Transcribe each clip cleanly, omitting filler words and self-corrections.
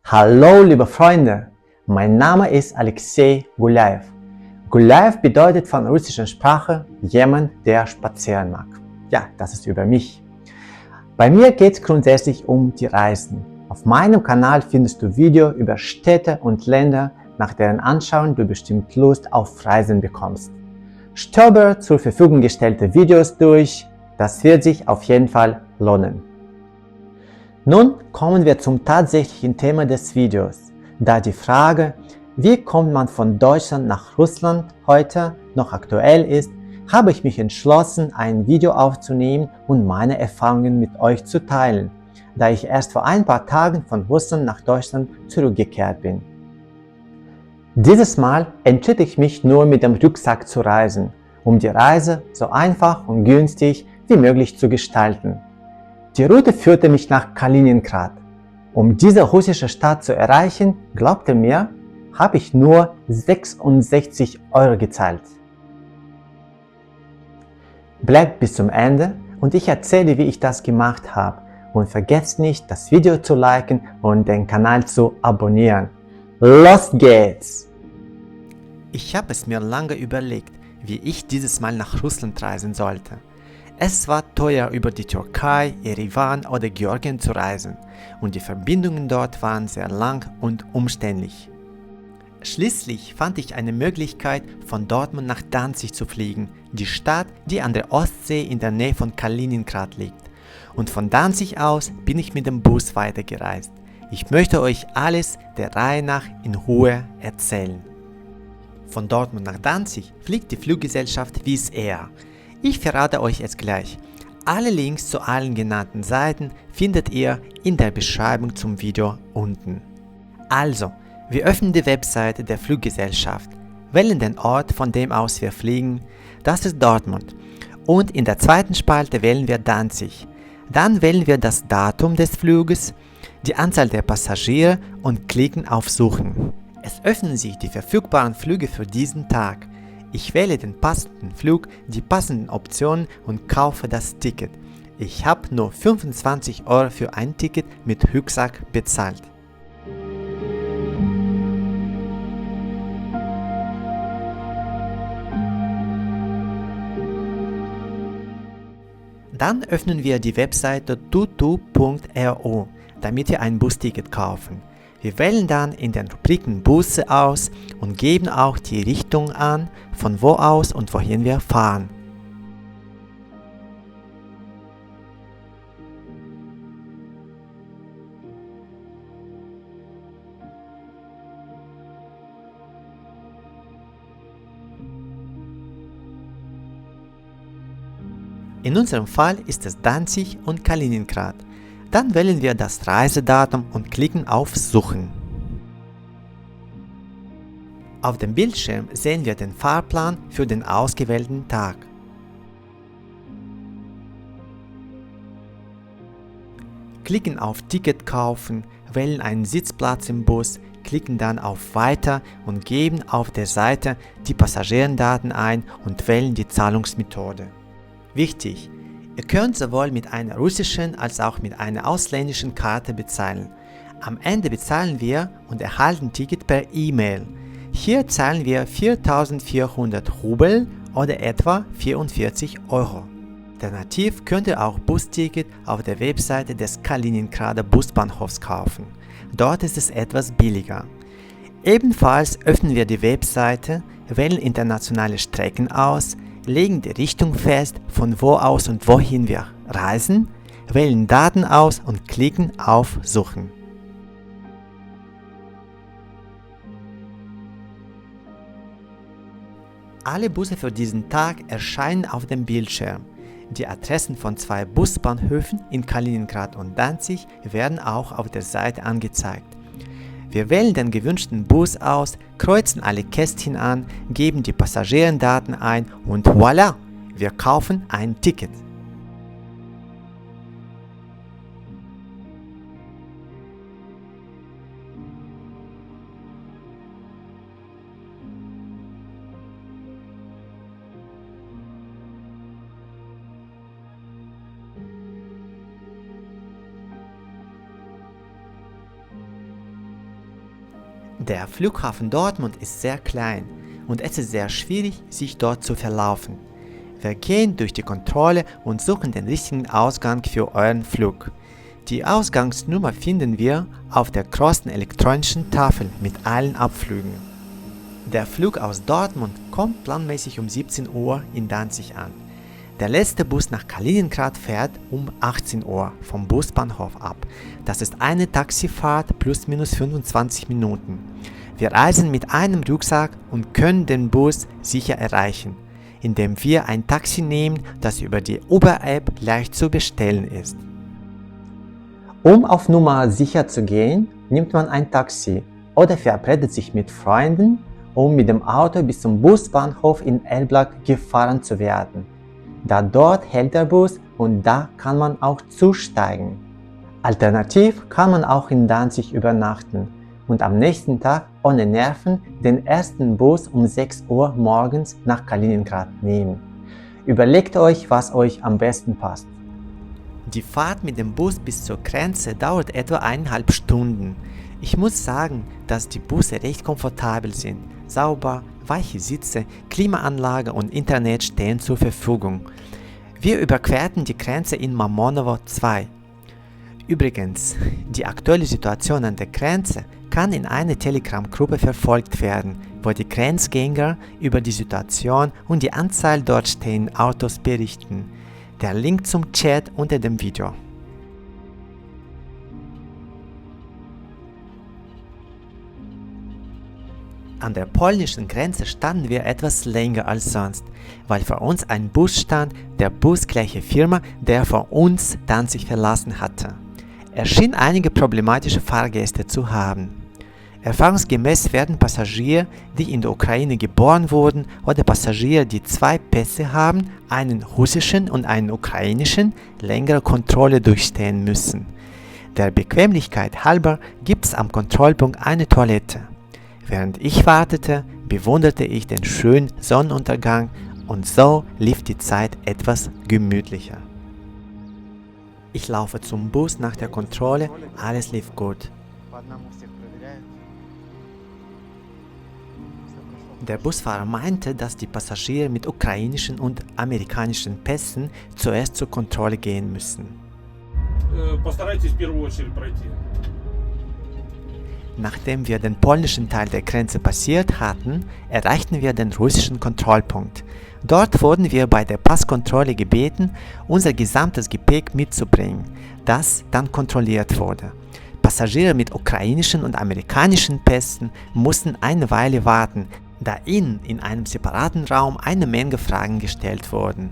Hallo liebe Freunde, mein Name ist Alexei Gulaev. Gulaev bedeutet von der russischen Sprache jemand, der spazieren mag. Ja, das ist über mich. Bei mir geht es grundsätzlich um die Reisen. Auf meinem Kanal findest du Videos über Städte und Länder, nach deren Anschauung du bestimmt Lust auf Reisen bekommst. Stöber zur Verfügung gestellte Videos durch, das wird sich auf jeden Fall lohnen. Nun kommen wir zum tatsächlichen Thema des Videos, da die Frage, wie kommt man von Deutschland nach Russland heute noch aktuell ist, habe ich mich entschlossen, ein Video aufzunehmen und meine Erfahrungen mit euch zu teilen, da ich erst vor ein paar Tagen von Russland nach Deutschland zurückgekehrt bin. Dieses Mal entschied ich mich nur mit dem Rucksack zu reisen, um die Reise so einfach und günstig wie möglich zu gestalten. Die Route führte mich nach Kaliningrad. Um diese russische Stadt zu erreichen, glaubt ihr mir, habe ich nur 66 € gezahlt. Bleibt bis zum Ende und ich erzähle, wie ich das gemacht habe. Und vergesst nicht, das Video zu liken und den Kanal zu abonnieren. Los geht's! Ich habe es mir lange überlegt, wie ich dieses Mal nach Russland reisen sollte. Es war teuer, über die Türkei, Erivan oder Georgien zu reisen und die Verbindungen dort waren sehr lang und umständlich. Schließlich fand ich eine Möglichkeit, von Dortmund nach Danzig zu fliegen, die Stadt, die an der Ostsee in der Nähe von Kaliningrad liegt. Und von Danzig aus bin ich mit dem Bus weitergereist. Ich möchte euch alles der Reihe nach in Ruhe erzählen. Von Dortmund nach Danzig fliegt die Fluggesellschaft Wizz Air. Ich verrate euch es gleich. Alle Links zu allen genannten Seiten findet ihr in der Beschreibung zum Video unten. Also, wir öffnen die Webseite der Fluggesellschaft, wählen den Ort, von dem aus wir fliegen, das ist Dortmund, und in der zweiten Spalte wählen wir Danzig. Dann wählen wir das Datum des Fluges, die Anzahl der Passagiere und klicken auf Suchen. Es öffnen sich die verfügbaren Flüge für diesen Tag. Ich wähle den passenden Flug, die passenden Optionen und kaufe das Ticket. Ich habe nur 25 € für ein Ticket mit Rucksack bezahlt. Dann öffnen wir die Webseite tutu.ru, damit wir ein Busticket kaufen. Wir wählen dann in den Rubriken Busse aus und geben auch die Richtung an, von wo aus und wohin wir fahren. In unserem Fall ist es Danzig und Kaliningrad. Dann wählen wir das Reisedatum und klicken auf Suchen. Auf dem Bildschirm sehen wir den Fahrplan für den ausgewählten Tag. Klicken auf Ticket kaufen, wählen einen Sitzplatz im Bus, klicken dann auf Weiter und geben auf der Seite die Passagierendaten ein und wählen die Zahlungsmethode. Wichtig! Ihr könnt sowohl mit einer russischen als auch mit einer ausländischen Karte bezahlen. Am Ende bezahlen wir und erhalten Ticket per E-Mail. Hier zahlen wir 4.400 Rubel oder etwa 44 €. Alternativ könnt ihr auch Busticket auf der Webseite des Kaliningrader Busbahnhofs kaufen. Dort ist es etwas billiger. Ebenfalls öffnen wir die Webseite, wählen internationale Strecken aus, legen die Richtung fest, von wo aus und wohin wir reisen, wählen Daten aus und klicken auf Suchen. Alle Busse für diesen Tag erscheinen auf dem Bildschirm. Die Adressen von 2 Busbahnhöfen in Kaliningrad und Danzig werden auch auf der Seite angezeigt. Wir wählen den gewünschten Bus aus, kreuzen alle Kästchen an, geben die Passagierendaten ein und voilà! Wir kaufen ein Ticket. Der Flughafen Dortmund ist sehr klein und es ist sehr schwierig, sich dort zu verlaufen. Wir gehen durch die Kontrolle und suchen den richtigen Ausgang für euren Flug. Die Ausgangsnummer finden wir auf der großen elektronischen Tafel mit allen Abflügen. Der Flug aus Dortmund kommt planmäßig um 17 Uhr in Danzig an. Der letzte Bus nach Kaliningrad fährt um 18 Uhr vom Busbahnhof ab. Das ist eine Taxifahrt plus minus 25 Minuten. Wir reisen mit einem Rucksack und können den Bus sicher erreichen, indem wir ein Taxi nehmen, das über die Uber-App leicht zu bestellen ist. Um auf Nummer sicher zu gehen, nimmt man ein Taxi oder verabredet sich mit Freunden, um mit dem Auto bis zum Busbahnhof in Elbląg gefahren zu werden. Da dort hält der Bus und da kann man auch zusteigen. Alternativ kann man auch in Danzig übernachten und am nächsten Tag ohne Nerven den ersten Bus um 6 Uhr morgens nach Kaliningrad nehmen. Überlegt euch, was euch am besten passt. Die Fahrt mit dem Bus bis zur Grenze dauert etwa 1,5 Stunden. Ich muss sagen, dass die Busse recht komfortabel sind. Sauber, weiche Sitze, Klimaanlage und Internet stehen zur Verfügung. Wir überquerten die Grenze in Mamonovo 2. Übrigens, die aktuelle Situation an der Grenze kann in einer Telegram-Gruppe verfolgt werden, wo die Grenzgänger über die Situation und die Anzahl dort stehenden Autos berichten. Der Link zum Chat unter dem Video. An der polnischen Grenze standen wir etwas länger als sonst, weil vor uns ein Bus stand, der busgleiche Firma, der vor uns Danzig verlassen hatte. Er schien einige problematische Fahrgäste zu haben. Erfahrungsgemäß werden Passagiere, die in der Ukraine geboren wurden, oder Passagiere, die 2 Pässe haben, einen russischen und einen ukrainischen, längere Kontrolle durchstehen müssen. Der Bequemlichkeit halber gibt es am Kontrollpunkt eine Toilette. Während ich wartete, bewunderte ich den schönen Sonnenuntergang und so lief die Zeit etwas gemütlicher. Ich laufe zum Bus nach der Kontrolle, alles lief gut. Der Busfahrer meinte, dass die Passagiere mit ukrainischen und amerikanischen Pässen zuerst zur Kontrolle gehen müssen. Nachdem wir den polnischen Teil der Grenze passiert hatten, erreichten wir den russischen Kontrollpunkt. Dort wurden wir bei der Passkontrolle gebeten, unser gesamtes Gepäck mitzubringen, das dann kontrolliert wurde. Passagiere mit ukrainischen und amerikanischen Pässen mussten eine Weile warten, da ihnen in einem separaten Raum eine Menge Fragen gestellt wurden.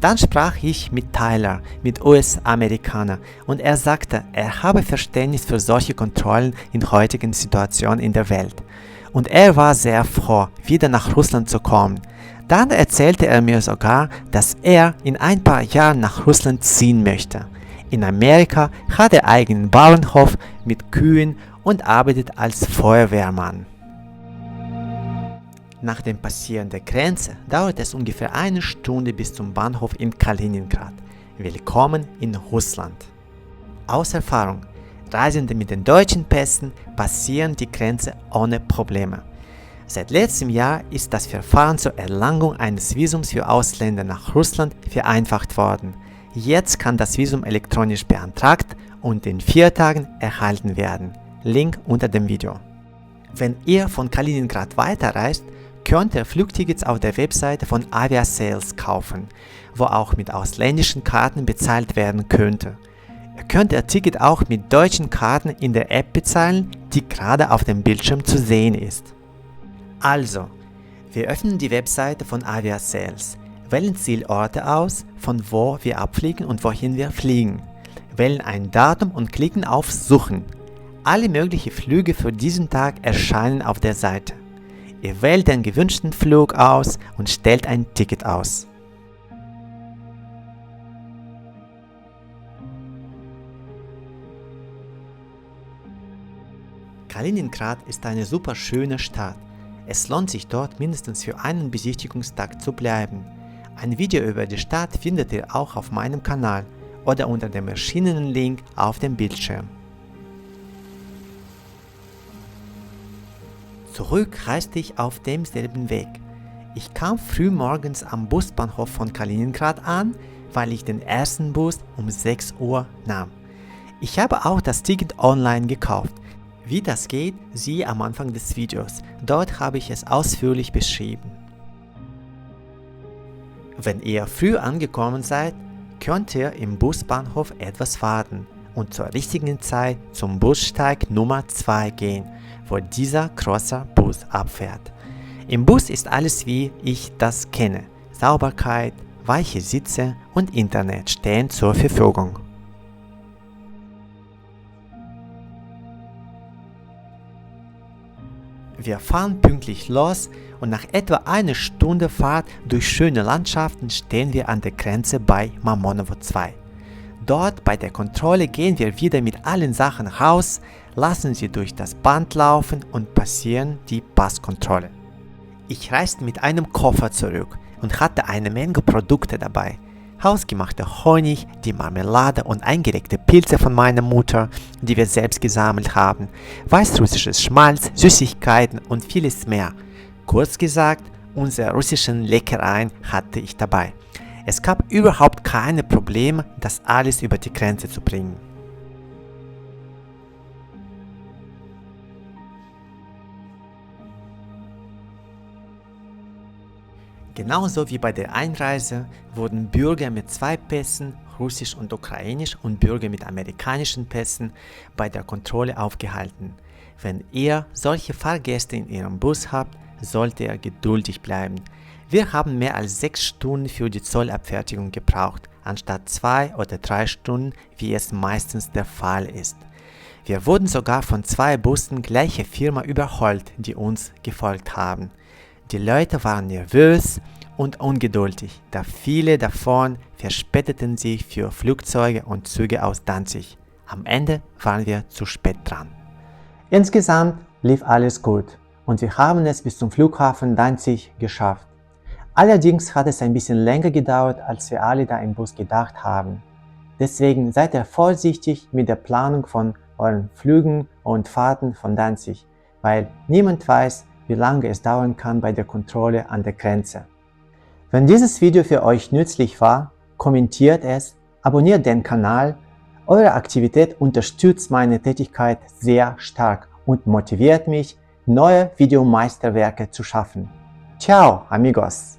Dann sprach ich mit Tyler, mit US-Amerikaner, und er sagte, er habe Verständnis für solche Kontrollen in heutigen Situationen in der Welt. Und er war sehr froh, wieder nach Russland zu kommen. Dann erzählte er mir sogar, dass er in ein paar Jahren nach Russland ziehen möchte. In Amerika hat er einen Bauernhof mit Kühen und arbeitet als Feuerwehrmann. Nach dem Passieren der Grenze dauert es ungefähr 1 Stunde bis zum Bahnhof in Kaliningrad. Willkommen in Russland. Aus Erfahrung, Reisende mit den deutschen Pässen passieren die Grenze ohne Probleme. Seit letztem Jahr ist das Verfahren zur Erlangung eines Visums für Ausländer nach Russland vereinfacht worden. Jetzt kann das Visum elektronisch beantragt und in 4 Tagen erhalten werden. Link unter dem Video. Wenn ihr von Kaliningrad weiterreist, könnt ihr Flugtickets auf der Webseite von Aviasales kaufen, wo auch mit ausländischen Karten bezahlt werden könnte. Ihr könnt ihr Ticket auch mit deutschen Karten in der App bezahlen, die gerade auf dem Bildschirm zu sehen ist. Also, wir öffnen die Webseite von Aviasales, wählen Zielorte aus, von wo wir abfliegen und wohin wir fliegen, wählen ein Datum und klicken auf Suchen. Alle möglichen Flüge für diesen Tag erscheinen auf der Seite. Ihr wählt den gewünschten Flug aus und stellt ein Ticket aus. Kaliningrad ist eine super schöne Stadt. Es lohnt sich dort mindestens für einen Besichtigungstag zu bleiben. Ein Video über die Stadt findet ihr auch auf meinem Kanal oder unter dem erschienenen Link auf dem Bildschirm. Zurück reiste ich auf demselben Weg. Ich kam früh morgens am Busbahnhof von Kaliningrad an, weil ich den ersten Bus um 6 Uhr nahm. Ich habe auch das Ticket online gekauft. Wie das geht, siehe am Anfang des Videos. Dort habe ich es ausführlich beschrieben. Wenn ihr früh angekommen seid, könnt ihr im Busbahnhof etwas warten und zur richtigen Zeit zum Bussteig Nummer 2 gehen, wo dieser große Bus abfährt. Im Bus ist alles wie ich das kenne. Sauberkeit, weiche Sitze und Internet stehen zur Verfügung. Wir fahren pünktlich los und nach etwa einer Stunde Fahrt durch schöne Landschaften stehen wir an der Grenze bei Mamonovo 2. Dort bei der Kontrolle gehen wir wieder mit allen Sachen raus, lassen sie durch das Band laufen und passieren die Passkontrolle. Ich reiste mit einem Koffer zurück und hatte eine Menge Produkte dabei. Hausgemachter Honig, die Marmelade und eingelegte Pilze von meiner Mutter, die wir selbst gesammelt haben, weißrussisches Schmalz, Süßigkeiten und vieles mehr. Kurz gesagt, unsere russischen Leckereien hatte ich dabei. Es gab überhaupt keine Probleme, das alles über die Grenze zu bringen. Genauso wie bei der Einreise wurden Bürger mit 2 Pässen, russisch und ukrainisch, und Bürger mit amerikanischen Pässen bei der Kontrolle aufgehalten. Wenn ihr solche Fahrgäste in Ihrem Bus habt, sollt ihr geduldig bleiben. Wir haben mehr als 6 Stunden für die Zollabfertigung gebraucht, anstatt 2 oder 3 Stunden, wie es meistens der Fall ist. Wir wurden sogar von 2 Bussen gleicher Firma überholt, die uns gefolgt haben. Die Leute waren nervös und ungeduldig, da viele davon verspäteten sich für Flugzeuge und Züge aus Danzig. Am Ende waren wir zu spät dran. Insgesamt lief alles gut und wir haben es bis zum Flughafen Danzig geschafft. Allerdings hat es ein bisschen länger gedauert, als wir alle da im Bus gedacht haben. Deswegen seid ihr vorsichtig mit der Planung von euren Flügen und Fahrten von Danzig, weil niemand weiß, wie lange es dauern kann bei der Kontrolle an der Grenze. Wenn dieses Video für euch nützlich war, kommentiert es, abonniert den Kanal. Eure Aktivität unterstützt meine Tätigkeit sehr stark und motiviert mich, neue Videomeisterwerke zu schaffen. Ciao, amigos!